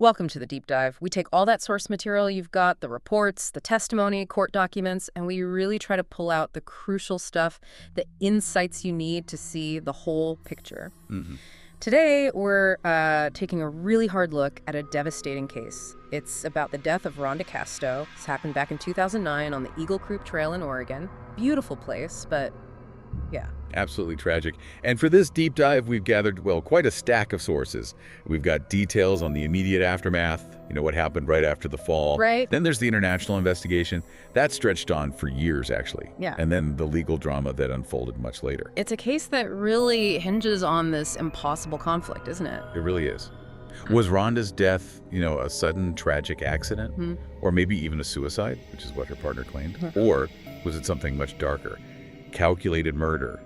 Welcome to the deep dive. We take all that source material you've got, the reports, the testimony, court documents, and we really try to pull out the crucial stuff, the insights you need to see the whole picture. Today, we're taking a really hard look at a devastating case. It's about the death of Rhonda Casto. This happened back in 2009 on the Eagle Creek Trail in Oregon. Beautiful place, but yeah. Absolutely tragic. And for this deep dive, we've gathered, well, quite a stack of sources. We've got details on the immediate aftermath, what happened right after the fall. Right. Then there's the international investigation. That stretched on for years, actually. Yeah. And then the legal drama that unfolded much later. It's a case that really hinges on this impossible conflict, isn't it? It really is. Was Rhonda's death, a sudden tragic accident? Or maybe even a suicide, which is what her partner claimed? Or was it something much darker? Calculated murder,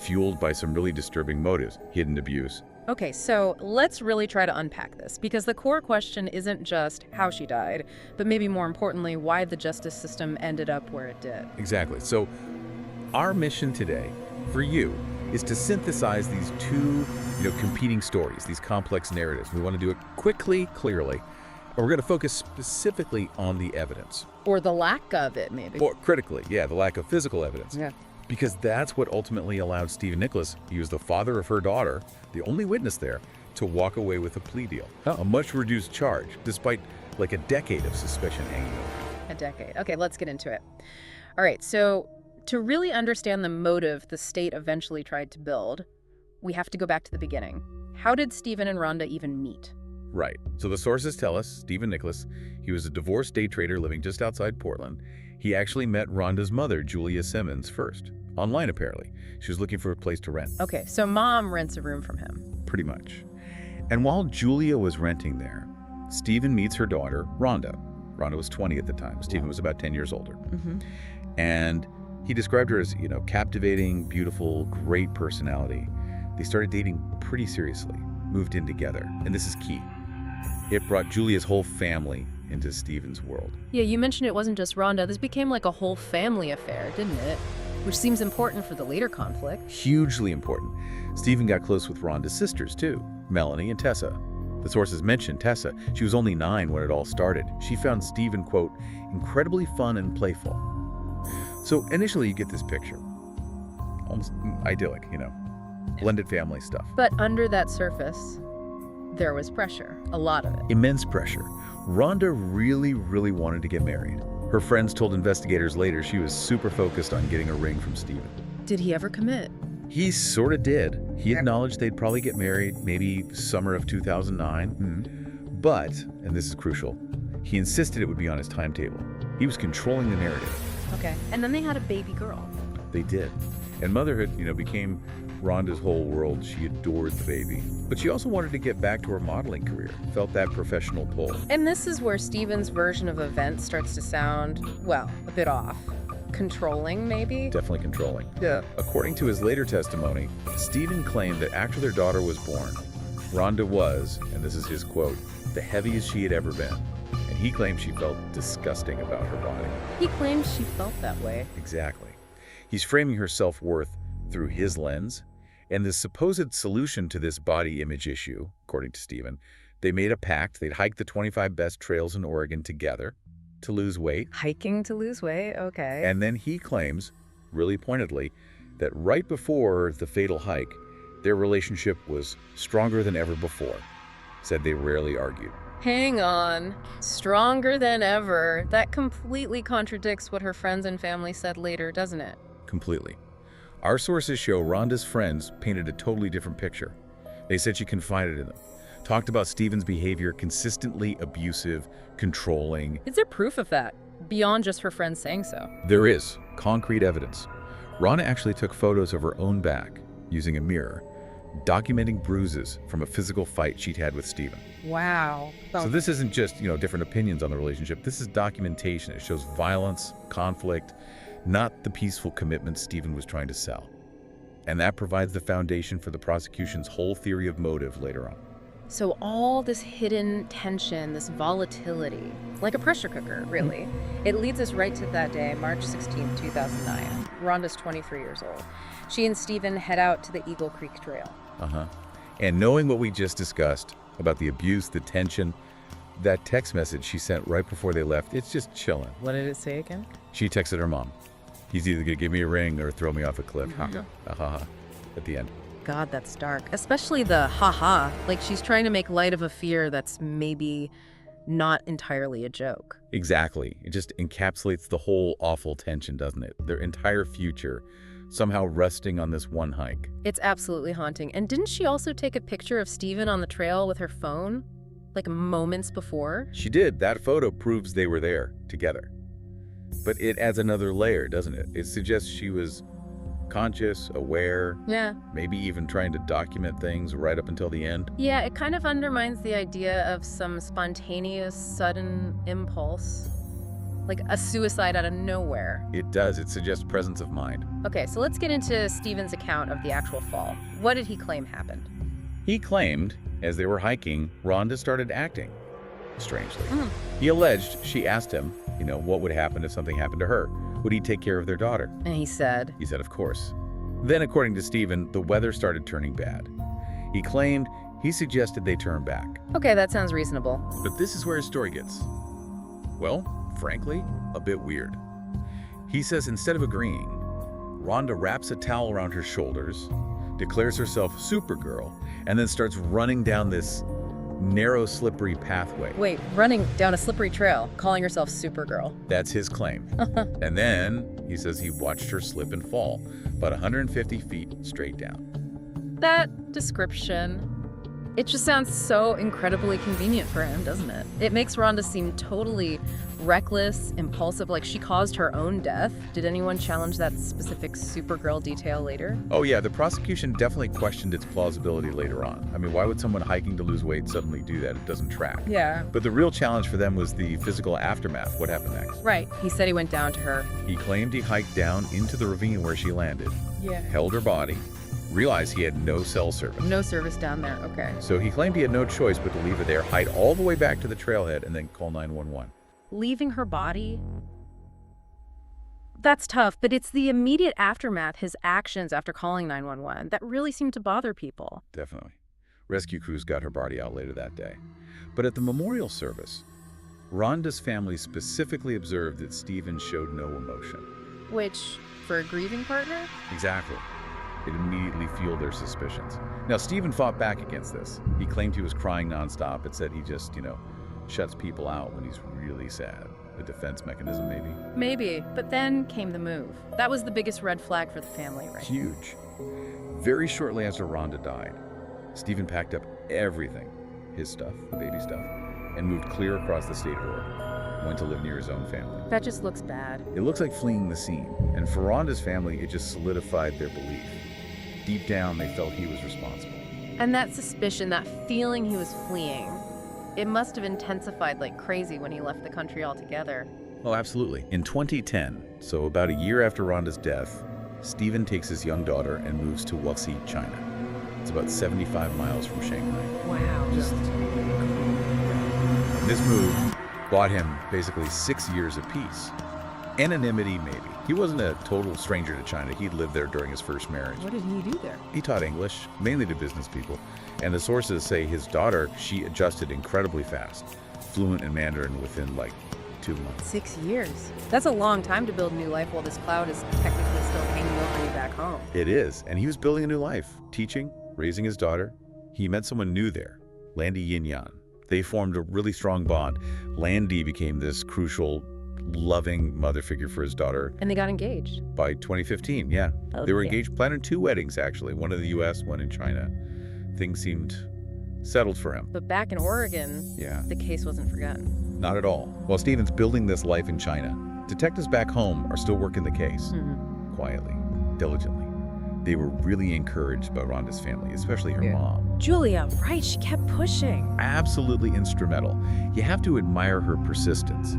fueled by some really disturbing motives, hidden abuse. Okay, so let's really try to unpack this, because the core question isn't just how she died, but maybe more importantly, why the justice system ended up where it did. Exactly. So our mission today for you is to synthesize these two, competing stories, these complex narratives. We want to do it quickly, clearly, and we're going to focus specifically on the evidence. Or the lack of it, maybe. Or critically, the lack of physical evidence. Yeah. Because that's what ultimately allowed Stephen Nicholas, he was the father of her daughter, the only witness there, to walk away with a plea deal. A much reduced charge, despite like a decade of suspicion hanging over. A decade. Okay, let's get into it. All right, so to really understand the motive the state eventually tried to build, we have to go back to the beginning. How did Stephen and Rhonda even meet? Right. So the sources tell us, Stephen Nicholas, he was a divorced day trader living just outside Portland. He actually met Rhonda's mother, Julia Simmons, first. Online, apparently. She was looking for a place to rent. Okay, so mom rents a room from him. Pretty much. And while Julia was renting there, Stephen meets her daughter, Rhonda. Rhonda was 20 at the time. Stephen was about 10 years older. And he described her as, captivating, beautiful, great personality. They started dating pretty seriously, moved in together. And this is key. It brought Julia's whole family into Stephen's world. Yeah, you mentioned it wasn't just Rhonda. This became like a whole family affair, didn't it? Which seems important for the later conflict. Hugely important. Stephen got close with Rhonda's sisters, too, Melanie and Tessa. The sources mentioned Tessa. She was only 9 when it all started. She found Stephen, quote, incredibly fun and playful. So initially you get this picture. Almost idyllic, blended family stuff. But under that surface, there was pressure, a lot of it. Immense pressure. Rhonda really, really wanted to get married. Her friends told investigators later she was super focused on getting a ring from Stephen. Did he ever commit? He sort of did. He acknowledged they'd probably get married maybe summer of 2009. But, and this is crucial, he insisted it would be on his timetable. He was controlling the narrative. Okay, and then they had a baby girl. They did. And motherhood, became Rhonda's whole world. She adored the baby. But she also wanted to get back to her modeling career, felt that professional pull. And this is where Stephen's version of events starts to sound, well, a bit off. Controlling, maybe? Definitely controlling. Yeah. According to his later testimony, Stephen claimed that after their daughter was born, Rhonda was, and this is his quote, the heaviest she had ever been. And he claimed she felt disgusting about her body. He claims she felt that way. Exactly. He's framing her self-worth through his lens. And the supposed solution to this body image issue, according to Stephen, they made a pact. They'd hike the 25 best trails in Oregon together to lose weight. Hiking to lose weight? Okay. And then he claims, really pointedly, that right before the fatal hike, their relationship was stronger than ever before. Said they rarely argued. Hang on. Stronger than ever. That completely contradicts what her friends and family said later, doesn't it? Completely. Our sources show Rhonda's friends painted a totally different picture. They said she confided in them, talked about Stephen's behavior, consistently abusive, controlling. Is there proof of that, beyond just her friends saying so? There is concrete evidence. Rhonda actually took photos of her own back using a mirror, documenting bruises from a physical fight she'd had with Stephen. Wow. So this isn't just, different opinions on the relationship. This is documentation. It shows violence, conflict, not the peaceful commitment Stephen was trying to sell. And that provides the foundation for the prosecution's whole theory of motive later on. So all this hidden tension, this volatility, like a pressure cooker, really, it leads us right to that day, March 16, 2009. Rhonda's 23 years old. She and Stephen head out to the Eagle Creek Trail. And knowing what we just discussed about the abuse, the tension, That text message she sent right before they left, it's just chilling. What did it say again? She texted her mom. He's either going to give me a ring or throw me off a cliff. At the end. God, that's dark. Especially the haha. Like she's trying to make light of a fear that's maybe not entirely a joke. Exactly. It just encapsulates the whole awful tension, doesn't it? Their entire future somehow resting on this one hike. It's absolutely haunting. And didn't she also take a picture of Stephen on the trail with her phone? Like moments before? She did. That photo proves they were there together. But it adds another layer, doesn't it? It suggests she was conscious, aware, maybe even trying to document things right up until the end. Yeah, it kind of undermines the idea of some spontaneous, sudden impulse, like a suicide out of nowhere. It does. It suggests presence of mind. Okay, so let's get into Stephen's account of the actual fall. What did he claim happened? He claimed, as they were hiking, Rhonda started acting strangely. He alleged she asked him, what would happen if something happened to her? Would he take care of their daughter? And he said, of course. Then, according to Stephen, the weather started turning bad. He claimed he suggested they turn back. Okay, that sounds reasonable. But this is where his story gets, well, frankly, a bit weird. He says instead of agreeing, Rhonda wraps a towel around her shoulders, declares herself Supergirl, and then starts running down this narrow, slippery pathway. Wait, running down a slippery trail, calling herself Supergirl. That's his claim. And then he says he watched her slip and fall about 150 feet straight down. That description, it just sounds so incredibly convenient for him, doesn't it? It makes Rhonda seem totally reckless, impulsive, like she caused her own death. Did anyone challenge that specific Supergirl detail later? Oh yeah, the prosecution definitely questioned its plausibility later on. I mean, why would someone hiking to lose weight suddenly do that? It doesn't track. Yeah. But the real challenge for them was the physical aftermath. What happened next? Right. He said he went down to her. He claimed he hiked down into the ravine where she landed, held her body, realized he had no cell service. No service down there, okay. So he claimed he had no choice but to leave her there, hike all the way back to the trailhead, and then call 911. Leaving her body? That's tough, but it's the immediate aftermath, his actions after calling 911, that really seemed to bother people. Definitely. Rescue crews got her body out later that day. But at the memorial service, Rhonda's family specifically observed that Stephen showed no emotion. Which, for a grieving partner? Exactly. It immediately fueled their suspicions. Now, Stephen fought back against this. He claimed he was crying nonstop and said he just, shuts people out when he's really sad. A defense mechanism, maybe? Maybe, but then came the move. That was the biggest red flag for the family, right? Huge. Very shortly after Rhonda died, Stephen packed up everything, his stuff, the baby stuff, and moved clear across the state of Oregon. Went to live near his own family. That just looks bad. It looks like fleeing the scene, and for Rhonda's family, it just solidified their belief. Deep down, they felt he was responsible. And that suspicion, that feeling he was fleeing, it must have intensified like crazy when he left the country altogether. Oh, absolutely. In 2010, so about a year after Rhonda's death, Stephen takes his young daughter and moves to Wuxi, China. It's about 75 miles from Shanghai. Wow. This move bought him basically 6 years of peace. Anonymity, maybe. He wasn't a total stranger to China. He'd lived there during his first marriage. What did he do there? He taught English, mainly to business people. And the sources say his daughter, she adjusted incredibly fast, fluent in Mandarin within 2 months. 6 years. That's a long time to build a new life while this cloud is technically still hanging over you back home. It is. And he was building a new life, teaching, raising his daughter. He met someone new there, Landy Yin-Yan. They formed a really strong bond. Landy became this crucial, loving mother figure for his daughter. And they got engaged. By 2015, yeah. They were engaged, planning 2 weddings, actually. One in the U.S., one in China. Things seemed settled for him. But back in Oregon, the case wasn't forgotten. Not at all. While Stephen's building this life in China, detectives back home are still working the case. Quietly, diligently. They were really encouraged by Rhonda's family, especially her mom. Julia, right, she kept pushing. Absolutely instrumental. You have to admire her persistence.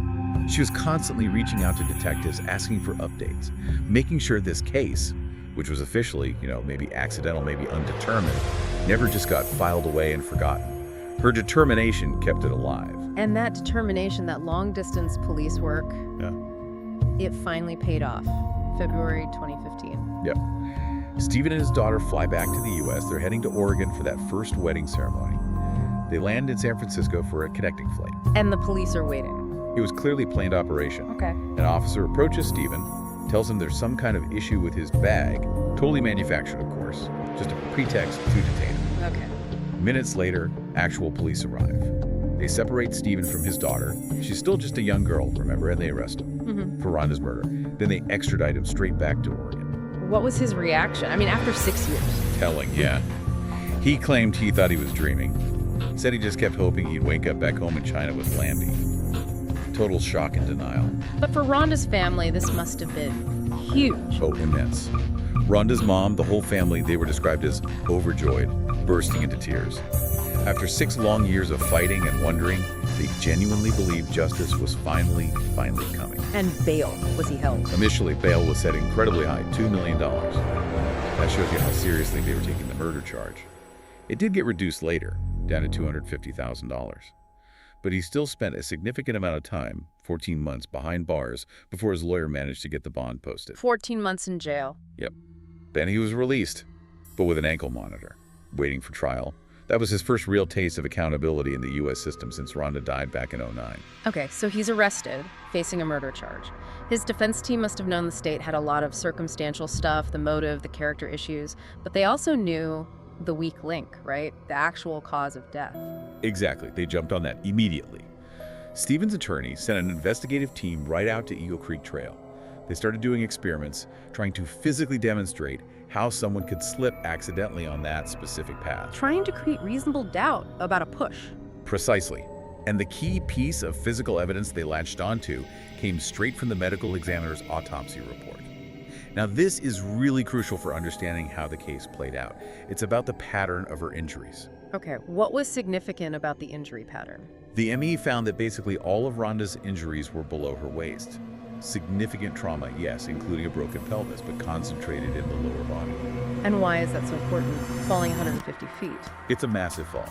She was constantly reaching out to detectives, asking for updates, making sure this case, which was officially, maybe accidental, maybe undetermined, never just got filed away and forgotten. Her determination kept it alive. And that determination, that long-distance police work, it finally paid off. February 2015. Yep. Stephen and his daughter fly back to the U.S. They're heading to Oregon for that first wedding ceremony. They land in San Francisco for a connecting flight. And the police are waiting. It was clearly planned operation. Okay. An officer approaches Stephen, tells him there's some kind of issue with his bag, totally manufactured, of course, just a pretext to detain him. Okay. Minutes later, actual police arrive. They separate Stephen from his daughter. She's still just a young girl, remember, and they arrest him for Rhonda's murder. Then they extradite him straight back to Oregon. What was his reaction? I mean, after 6 years. Telling, yeah. He claimed he thought he was dreaming. Said he just kept hoping he'd wake up back home in China with Lambie. Total shock and denial. But for Rhonda's family, this must have been huge. Oh, immense. Rhonda's mom, the whole family, they were described as overjoyed, bursting into tears. After 6 long years of fighting and wondering, they genuinely believed justice was finally coming. And bail, was he held? Initially, bail was set incredibly high, $2 million. That shows you how seriously they were taking the murder charge. It did get reduced later, down to $250,000. But he still spent a significant amount of time, 14 months, behind bars before his lawyer managed to get the bond posted. 14 months in jail. Yep. Then he was released, but with an ankle monitor, waiting for trial. That was his first real taste of accountability in the U.S. system since Rhonda died back in '09. Okay, so he's arrested, facing a murder charge. His defense team must have known the state had a lot of circumstantial stuff, the motive, the character issues, but they also knew the weak link, right? The actual cause of death. Exactly. They jumped on that immediately. Stephen's attorney sent an investigative team right out to Eagle Creek Trail. They started doing experiments, trying to physically demonstrate how someone could slip accidentally on that specific path. Trying to create reasonable doubt about a push. Precisely. And the key piece of physical evidence they latched onto came straight from the medical examiner's autopsy report. Now, this is really crucial for understanding how the case played out. It's about the pattern of her injuries. Okay, what was significant about the injury pattern? The ME found that basically all of Rhonda's injuries were below her waist. Significant trauma, yes, including a broken pelvis, but concentrated in the lower body. And why is that so important? Falling 150 feet. It's a massive fall.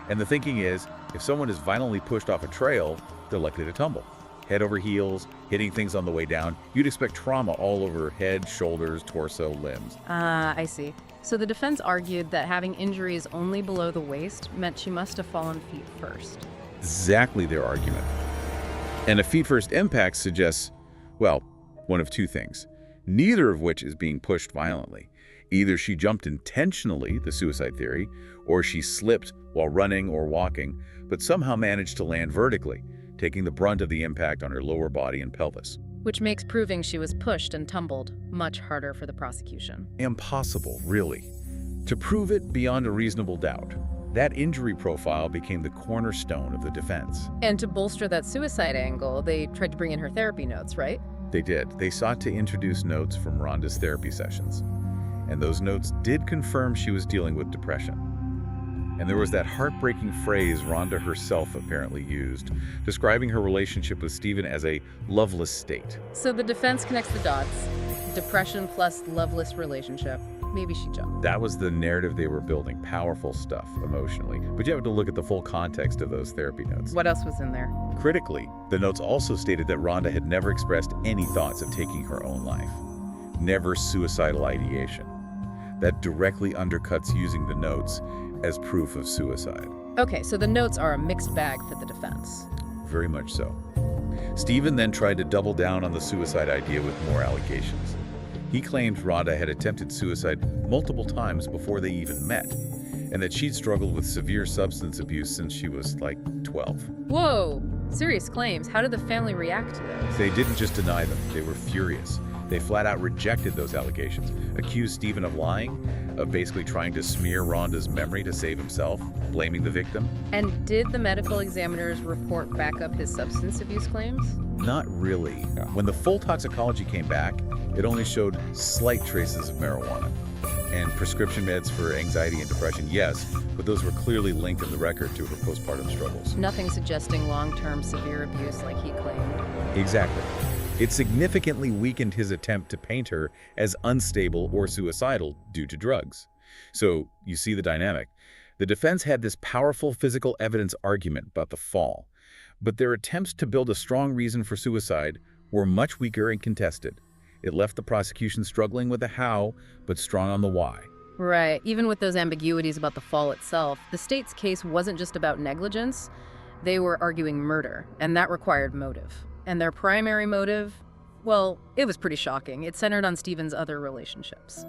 And the thinking is, if someone is violently pushed off a trail, they're likely to tumble. Head over heels, hitting things on the way down. You'd expect trauma all over head, shoulders, torso, limbs. I see. So the defense argued that having injuries only below the waist meant she must have fallen feet first. Exactly their argument. And a feet-first impact suggests, well, one of two things, neither of which is being pushed violently. Either she jumped intentionally, the suicide theory, or she slipped while running or walking, but somehow managed to land vertically, taking the brunt of the impact on her lower body and pelvis. Which makes proving she was pushed and tumbled much harder for the prosecution. Impossible, really. To prove it beyond a reasonable doubt, that injury profile became the cornerstone of the defense. And to bolster that suicide angle, they tried to bring in her therapy notes, right? They did. They sought to introduce notes from Rhonda's therapy sessions. And those notes did confirm she was dealing with depression. And there was that heartbreaking phrase Rhonda herself apparently used, describing her relationship with Stephen as a loveless state. So the defense connects the dots. Depression plus loveless relationship. Maybe she jumped. That was the narrative they were building. Powerful stuff, emotionally. But you have to look at the full context of those therapy notes. What else was in there? Critically, the notes also stated that Rhonda had never expressed any thoughts of taking her own life. Never suicidal ideation. That directly undercuts using the notes as proof of suicide. Okay, so the notes are a mixed bag for the defense. Very much so. Stephen then tried to double down on the suicide idea with more allegations. He claimed Rhonda had attempted suicide multiple times before they even met, and that she'd struggled with severe substance abuse since she was like 12. Whoa, serious claims. How did the family react to those? They didn't just deny them, they were furious. They flat out rejected those allegations, accused Stephen of lying, of basically trying to smear Rhonda's memory to save himself, blaming the victim. And did the medical examiner's report back up his substance abuse claims? Not really. When the full toxicology came back, it only showed slight traces of marijuana. And prescription meds for anxiety and depression, yes, but those were clearly linked in the record to her postpartum struggles. Nothing suggesting long-term severe abuse like he claimed. Exactly. It significantly weakened his attempt to paint her as unstable or suicidal due to drugs. So, you see the dynamic. The defense had this powerful physical evidence argument about the fall, but their attempts to build a strong reason for suicide were much weaker and contested. It left the prosecution struggling with the how, but strong on the why. Right. Even with those ambiguities about the fall itself, the state's case wasn't just about negligence. They were arguing murder, and that required motive. And their primary motive, well, it was pretty shocking. It centered on Stephen's other relationships.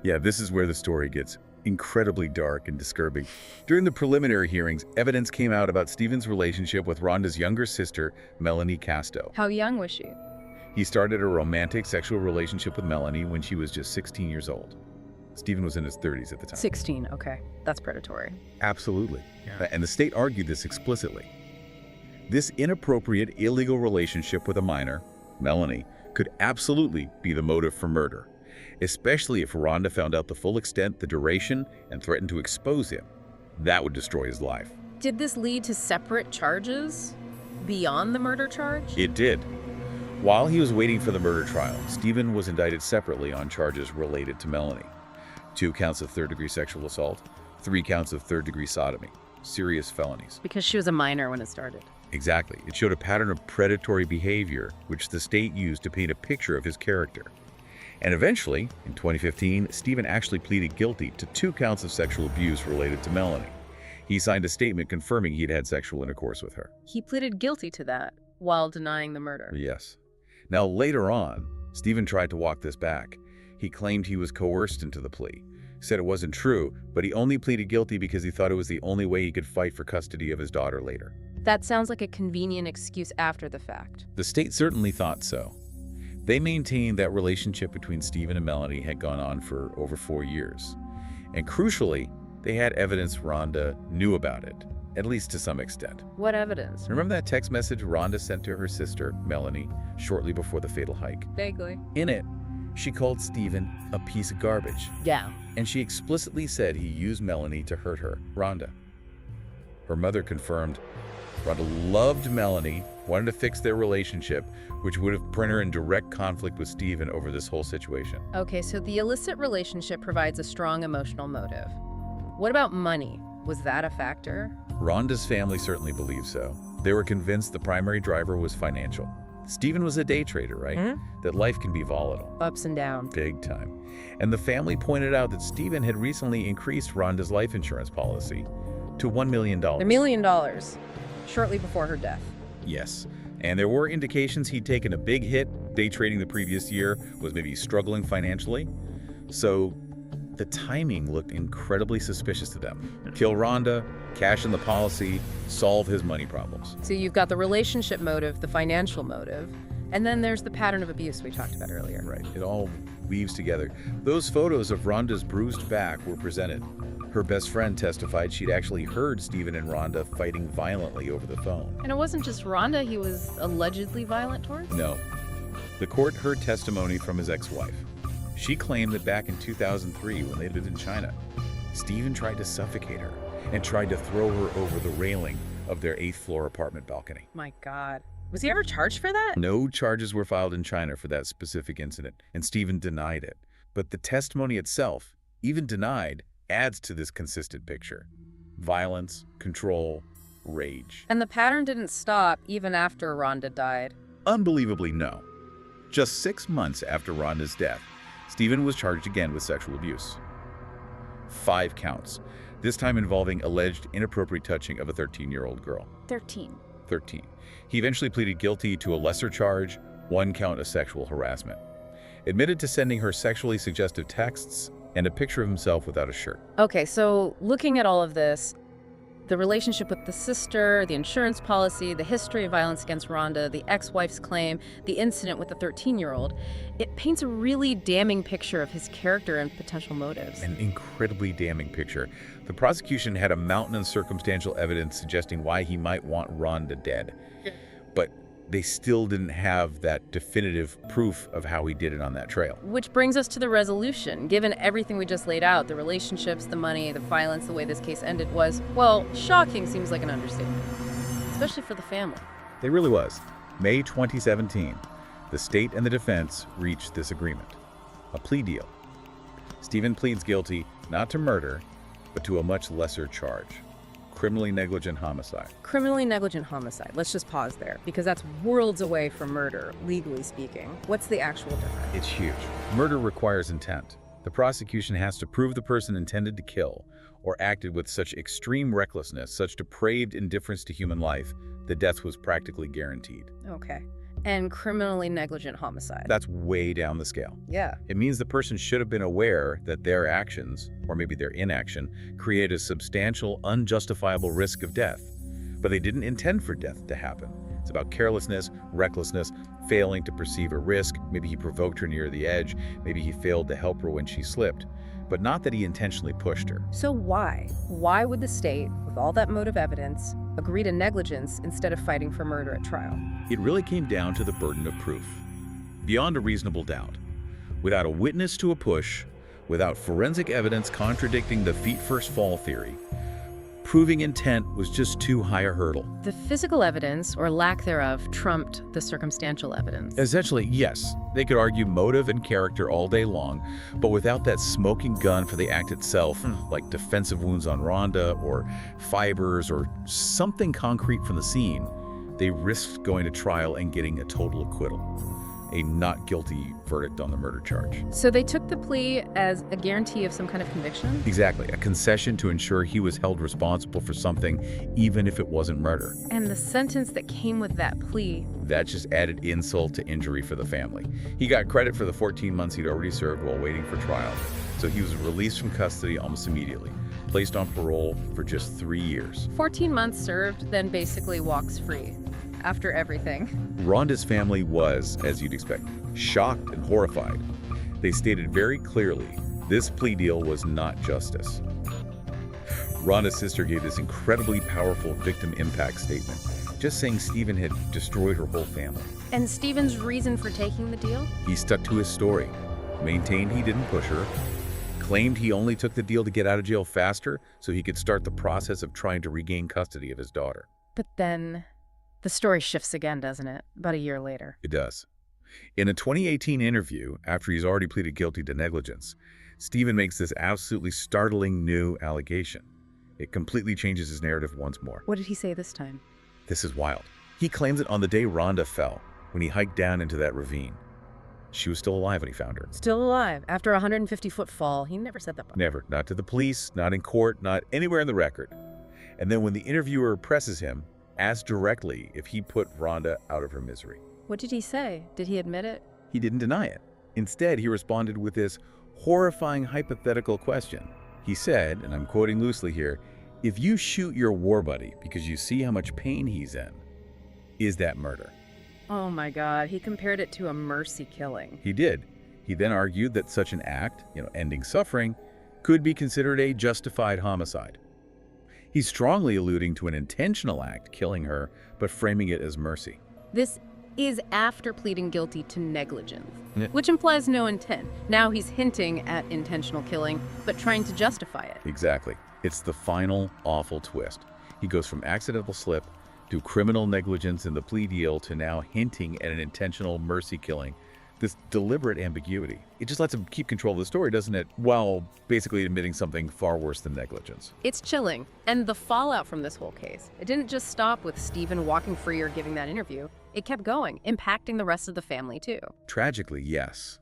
Yeah, this is where the story gets incredibly dark and disturbing. During the preliminary hearings, evidence came out about Stephen's relationship with Rhonda's younger sister, Melanie Casto. How young was she? He started a romantic sexual relationship with Melanie when she was just 16 years old. Stephen was in his 30s at the time. 16, okay. That's predatory. Absolutely. Yeah. And the state argued this explicitly. This inappropriate, illegal relationship with a minor, Melanie, could absolutely be the motive for murder, especially if Rhonda found out the full extent, the duration, and threatened to expose him. That would destroy his life. Did this lead to separate charges beyond the murder charge? It did. While he was waiting for the murder trial, Stephen was indicted separately on charges related to Melanie. 2 counts of third-degree sexual assault, 3 counts of third-degree sodomy, serious felonies. Because she was a minor when it started. Exactly. It showed a pattern of predatory behavior, which the state used to paint a picture of his character. And eventually, in 2015, Stephen actually pleaded guilty to 2 counts of sexual abuse related to Melanie. He signed a statement confirming he'd had sexual intercourse with her. He pleaded guilty to that while denying the murder. Yes. Now, later on, Stephen tried to walk this back. He claimed he was coerced into the plea, said it wasn't true, but he only pleaded guilty because he thought it was the only way he could fight for custody of his daughter later. That sounds like a convenient excuse after the fact. The state certainly thought so. They maintained that relationship between Stephen and Melanie had gone on for over 4 years. And crucially, they had evidence Rhonda knew about it, at least to some extent. What evidence? Remember that text message Rhonda sent to her sister, Melanie, shortly before the fatal hike? Vaguely. In it, she called Stephen a piece of garbage. Yeah. And she explicitly said he used Melanie to hurt her, Rhonda. Her mother confirmed Rhonda loved Melanie, wanted to fix their relationship, which would have put her in direct conflict with Stephen over this whole situation. Okay, so the illicit relationship provides a strong emotional motive. What about money? Was that a factor? Rhonda's family certainly believed so. They were convinced the primary driver was financial. Stephen was a day trader, right? That life can be volatile. Ups and downs. Big time. And the family pointed out that Stephen had recently increased Rhonda's life insurance policy to $1 million. $1 million, shortly before her death. Yes. And there were indications he'd taken a big hit day trading the previous year, was maybe struggling financially. So the timing looked incredibly suspicious to them. Kill Rhonda, cash in the policy, solve his money problems. So you've got the relationship motive, the financial motive, and then there's the pattern of abuse we talked about earlier. Right. It all weaves together. Those photos of Rhonda's bruised back were presented. Her best friend testified she'd actually heard Stephen and Rhonda fighting violently over the phone. And it wasn't just Rhonda he was allegedly violent towards? No. The court heard testimony from his ex-wife. She claimed that back in 2003, when they lived in China, Stephen tried to suffocate her and tried to throw her over the railing of their 8th floor apartment balcony. My God. Was he ever charged for that? No charges were filed in China for that specific incident, and Stephen denied it. But the testimony itself, even denied, adds to this consistent picture. Violence, control, rage. And the pattern didn't stop even after Rhonda died. Unbelievably, no. Just 6 months after Rhonda's death, Stephen was charged again with sexual abuse. 5 counts, this time involving alleged inappropriate touching of a 13-year-old girl. 13. He eventually pleaded guilty to a lesser charge, 1 count of sexual harassment. Admitted to sending her sexually suggestive texts and a picture of himself without a shirt. Okay, so looking at all of this, the relationship with the sister, the insurance policy, the history of violence against Rhonda, the ex-wife's claim, the incident with the 13-year-old, it paints a really damning picture of his character and potential motives. An incredibly damning picture. The prosecution had a mountain of circumstantial evidence suggesting why he might want Rhonda dead. But they still didn't have that definitive proof of how he did it on that trail. Which brings us to the resolution. Given everything we just laid out, the relationships, the money, the violence, the way this case ended was, well, shocking seems like an understatement, especially for the family. It really was. May 2017, the state and the defense reached this agreement, a plea deal. Stephen pleads guilty not to murder, but to a much lesser charge. Criminally negligent homicide. Criminally negligent homicide. Let's just pause there, because that's worlds away from murder, legally speaking. What's the actual difference? It's huge. Murder requires intent. The prosecution has to prove the person intended to kill or acted with such extreme recklessness, such depraved indifference to human life, that death was practically guaranteed. Okay. And criminally negligent homicide. That's way down the scale. Yeah. It means the person should have been aware that their actions, or maybe their inaction, create a substantial, unjustifiable risk of death. But they didn't intend for death to happen. It's about carelessness, recklessness, failing to perceive a risk. Maybe he provoked her near the edge. Maybe he failed to help her when she slipped. But not that he intentionally pushed her. So why? Why would the state, with all that motive evidence, agree to negligence instead of fighting for murder at trial? It really came down to the burden of proof. Beyond a reasonable doubt. Without a witness to a push, without forensic evidence contradicting the feet first fall theory, proving intent was just too high a hurdle. The physical evidence, or lack thereof, trumped the circumstantial evidence. Essentially, yes, they could argue motive and character all day long, but without that smoking gun for the act itself, like defensive wounds on Rhonda or fibers or something concrete from the scene, they risked going to trial and getting a total acquittal. A not guilty verdict on the murder charge. So they took the plea as a guarantee of some kind of conviction? Exactly, a concession to ensure he was held responsible for something, even if it wasn't murder. And the sentence that came with that plea? That just added insult to injury for the family. He got credit for the 14 months he'd already served while waiting for trial. So he was released from custody almost immediately, placed on parole for just 3 years. 14 months served, then basically walks free. After everything. Rhonda's family was, as you'd expect, shocked and horrified. They stated very clearly this plea deal was not justice. Rhonda's sister gave this incredibly powerful victim impact statement, just saying Stephen had destroyed her whole family. And Stephen's reason for taking the deal? He stuck to his story, maintained he didn't push her, claimed he only took the deal to get out of jail faster so he could start the process of trying to regain custody of his daughter. But then the story shifts again, doesn't it? About a year later. It does. In a 2018 interview, after he's already pleaded guilty to negligence, Stephen makes this absolutely startling new allegation. It completely changes his narrative once more. What did he say this time? This is wild. He claims that on the day Rhonda fell, when he hiked down into that ravine, she was still alive when he found her. Still alive. After a 150-foot fall. He never said that before. Never. Not to the police, not in court, not anywhere in the record. And then when the interviewer presses him, asked directly if he put Rhonda out of her misery. What did he say? Did he admit it? He didn't deny it. Instead, he responded with this horrifying hypothetical question. He said, and I'm quoting loosely here, "If you shoot your war buddy because you see how much pain he's in, is that murder?" Oh my God, he compared it to a mercy killing. He did. He then argued that such an act, ending suffering, could be considered a justified homicide. He's strongly alluding to an intentional act, killing her, but framing it as mercy. This is after pleading guilty to negligence, Yeah. which implies no intent. Now he's hinting at intentional killing, but trying to justify it. Exactly. It's the final awful twist. He goes from accidental slip to criminal negligence in the plea deal to now hinting at an intentional mercy killing. This deliberate ambiguity. It just lets him keep control of the story, doesn't it? While basically admitting something far worse than negligence. It's chilling. And the fallout from this whole case, it didn't just stop with Stephen walking free or giving that interview. It kept going, impacting the rest of the family too. Tragically, yes.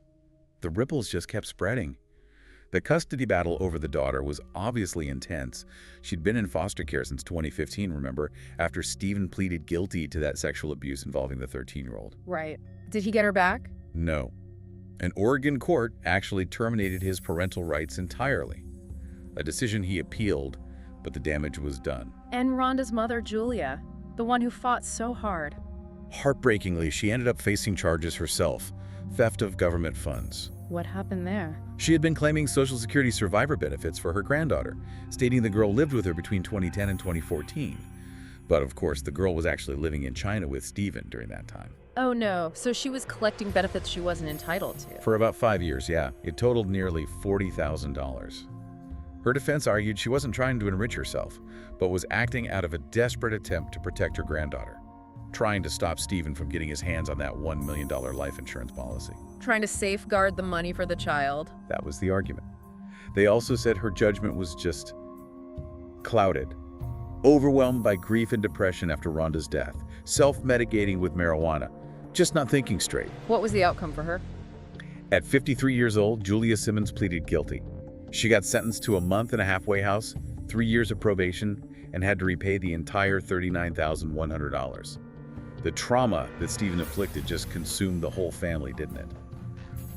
The ripples just kept spreading. The custody battle over the daughter was obviously intense. She'd been in foster care since 2015, remember, after Stephen pleaded guilty to that sexual abuse involving the 13-year-old. Right. Did he get her back? No. An Oregon court actually terminated his parental rights entirely. A decision he appealed, but the damage was done. And Rhonda's mother, Julia, the one who fought so hard. Heartbreakingly, she ended up facing charges herself, theft of government funds. What happened there? She had been claiming Social Security survivor benefits for her granddaughter, stating the girl lived with her between 2010 and 2014. But of course, the girl was actually living in China with Stephen during that time. Oh no, so she was collecting benefits she wasn't entitled to. For about 5 years, yeah. It totaled nearly $40,000. Her defense argued she wasn't trying to enrich herself, but was acting out of a desperate attempt to protect her granddaughter, trying to stop Stephen from getting his hands on that $1 million life insurance policy. Trying to safeguard the money for the child. That was the argument. They also said her judgment was just clouded, overwhelmed by grief and depression after Rhonda's death, self-medicating with marijuana, just not thinking straight. What was the outcome for her? At 53 years old, Julia Simmons pleaded guilty. She got sentenced to a month in a halfway house, 3 years of probation, and had to repay the entire $39,100. The trauma that Stephen inflicted just consumed the whole family, didn't it?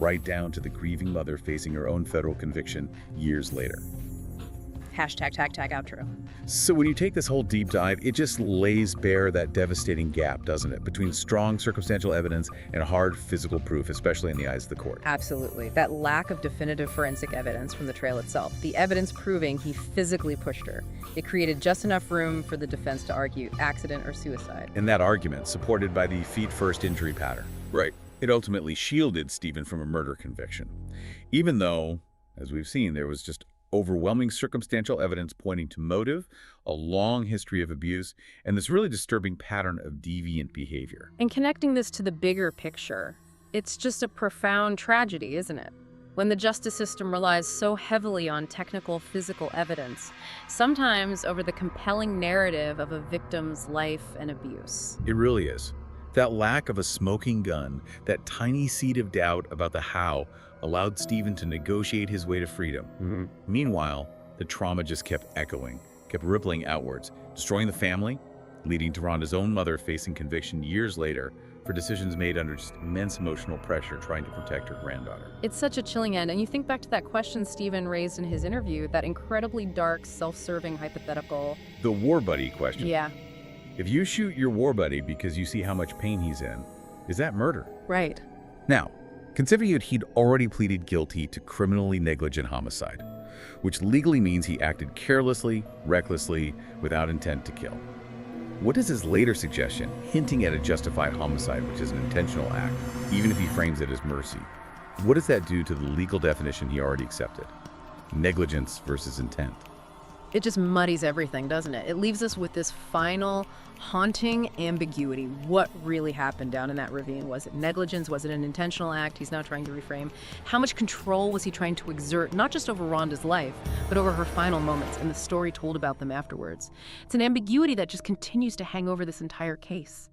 Right down to the grieving mother facing her own federal conviction years later. Hashtag tag tag outro. So when you take this whole deep dive, it just lays bare that devastating gap, doesn't it, between strong circumstantial evidence and hard physical proof, especially in the eyes of the court. Absolutely. That lack of definitive forensic evidence from the trail itself, the evidence proving he physically pushed her. It created just enough room for the defense to argue accident or suicide. And that argument, supported by the feet-first injury pattern. Right. It ultimately shielded Stephen from a murder conviction. Even though, as we've seen, there was just overwhelming circumstantial evidence pointing to motive, a long history of abuse, and this really disturbing pattern of deviant behavior. And connecting this to the bigger picture, it's just a profound tragedy, isn't it? When the justice system relies so heavily on technical physical evidence, sometimes over the compelling narrative of a victim's life and abuse. It really is. That lack of a smoking gun, that tiny seed of doubt about the how, allowed Stephen to negotiate his way to freedom. Meanwhile, the trauma just kept echoing, kept rippling outwards, destroying the family, leading to Rhonda's own mother facing conviction years later for decisions made under just immense emotional pressure trying to protect her granddaughter. It's such a chilling end, and you think back to that question Stephen raised in his interview, that incredibly dark, self-serving hypothetical. The war buddy question. Yeah. If you shoot your war buddy because you see how much pain he's in, is that murder? Right. Now, considering that he'd already pleaded guilty to criminally negligent homicide, which legally means he acted carelessly, recklessly, without intent to kill. What is his later suggestion, hinting at a justified homicide, which is an intentional act, even if he frames it as mercy? What does that do to the legal definition he already accepted? Negligence versus intent. It just muddies everything, doesn't it? It leaves us with this final, haunting ambiguity. What really happened down in that ravine? Was it negligence? Was it an intentional act? He's now trying to reframe. How much control was he trying to exert, not just over Rhonda's life, but over her final moments and the story told about them afterwards? It's an ambiguity that just continues to hang over this entire case.